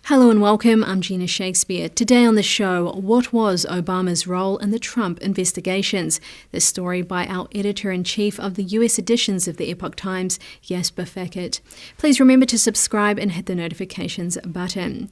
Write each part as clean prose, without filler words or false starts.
Hello and welcome, I'm Gina Shakespeare. Today on the show, what was Obama's role in the Trump investigations? This story by our editor-in-chief of the US editions of the Epoch Times, Jasper Fackett. Please remember to subscribe and hit the notifications button.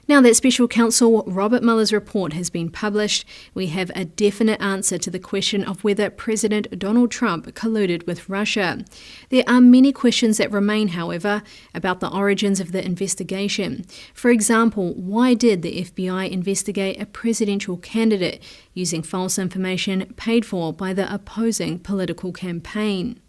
Now that special counsel Robert Mueller's report has been published, we have a definite answer to the question of whether President Donald Trump colluded with Russia. There are many questions that remain, however, about the origins of the investigation. For example, why did the FBI investigate a presidential candidate using false information paid for by the opposing political campaign?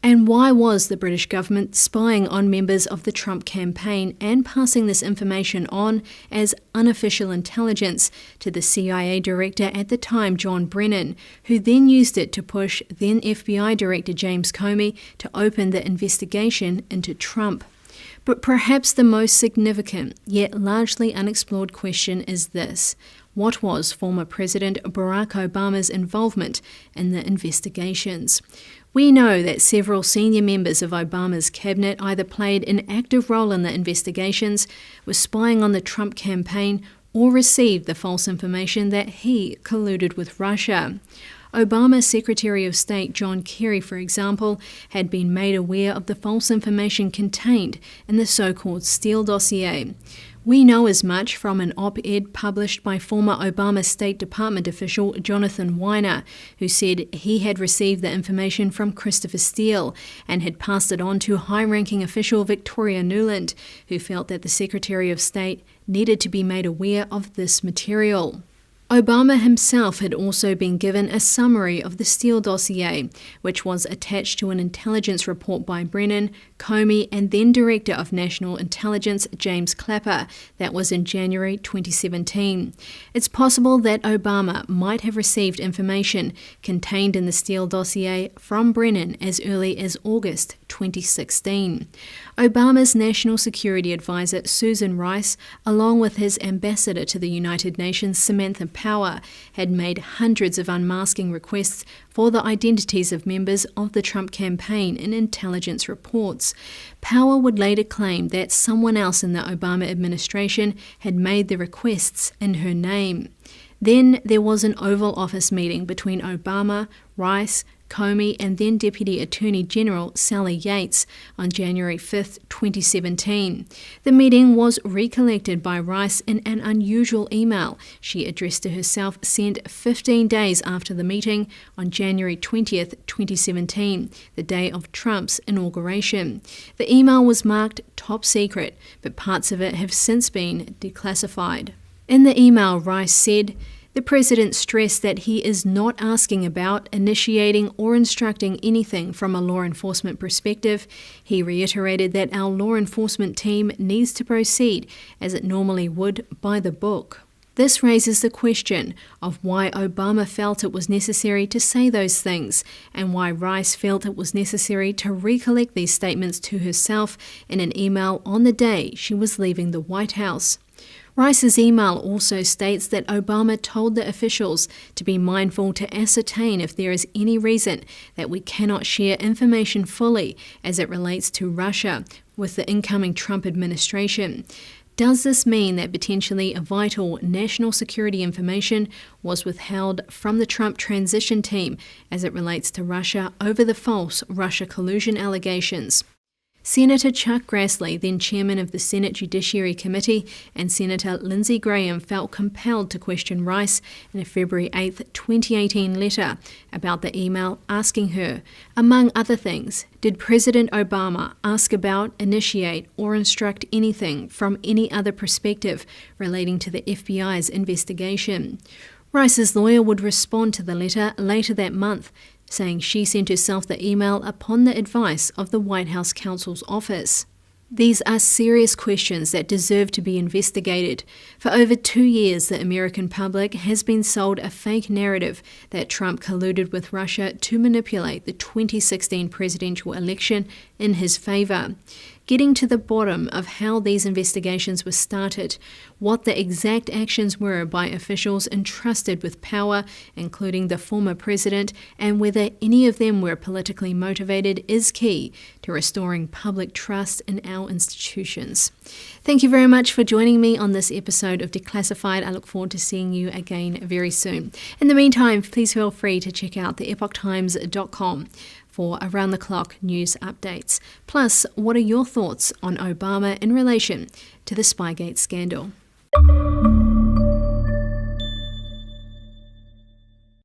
And why was the British government spying on members of the Trump campaign and passing this information on as unofficial intelligence to the CIA director at the time, John Brennan, who then used it to push then FBI Director James Comey to open the investigation into Trump? But perhaps the most significant, yet largely unexplored question is this: what was former President Barack Obama's involvement in the investigations? We know that several senior members of Obama's cabinet either played an active role in the investigations, were spying on the Trump campaign, or received the false information that he colluded with Russia. Obama's Secretary of State John Kerry, for example, had been made aware of the false information contained in the so-called Steele dossier. We know as much from an op-ed published by former Obama State Department official Jonathan Weiner, who said he had received the information from Christopher Steele and had passed it on to high-ranking official Victoria Nuland, who felt that the Secretary of State needed to be made aware of this material. Obama himself had also been given a summary of the Steele dossier, which was attached to an intelligence report by Brennan, Comey, and then Director of National Intelligence James Clapper. That was in January 2017. It's possible that Obama might have received information contained in the Steele dossier from Brennan as early as August 2016. Obama's National Security Advisor Susan Rice, along with his ambassador to the United Nations Samantha Power, had made hundreds of unmasking requests for the identities of members of the Trump campaign in intelligence reports. Power would later claim that someone else in the Obama administration had made the requests in her name. Then there was an Oval Office meeting between Obama, Rice, Comey, and then Deputy Attorney General Sally Yates on January 5, 2017. The meeting was recollected by Rice in an unusual email she addressed to herself sent 15 days after the meeting on January 20, 2017, the day of Trump's inauguration. The email was marked top secret, but parts of it have since been declassified. In the email, Rice said, "The President stressed that he is not asking about, initiating, or instructing anything from a law enforcement perspective. He reiterated that our law enforcement team needs to proceed, as it normally would, by the book." This raises the question of why Obama felt it was necessary to say those things, and why Rice felt it was necessary to recollect these statements to herself in an email on the day she was leaving the White House. Rice's email also states that Obama told the officials to be mindful to ascertain if there is any reason that we cannot share information fully as it relates to Russia with the incoming Trump administration. Does this mean that potentially vital national security information was withheld from the Trump transition team as it relates to Russia over the false Russia collusion allegations? Senator Chuck Grassley, then chairman of the Senate Judiciary Committee, and Senator Lindsey Graham felt compelled to question Rice in a February 8, 2018 letter about the email asking her, among other things, did President Obama ask about, initiate, or instruct anything from any other perspective relating to the FBI's investigation? Rice's lawyer would respond to the letter later that month, saying she sent herself the email upon the advice of the White House counsel's office. These are serious questions that deserve to be investigated. For over 2 years, the American public has been sold a fake narrative that Trump colluded with Russia to manipulate the 2016 presidential election in his favor. getting to the bottom of how these investigations were started, what the exact actions were by officials entrusted with power, including the former president, and whether any of them were politically motivated is key to restoring public trust in our institutions. Thank you very much for joining me on this episode of Declassified. I look forward to seeing you again very soon. In the meantime, please feel free to check out theepochtimes.com for around-the-clock news updates. Plus, what are your thoughts on Obama in relation to the Spygate scandal?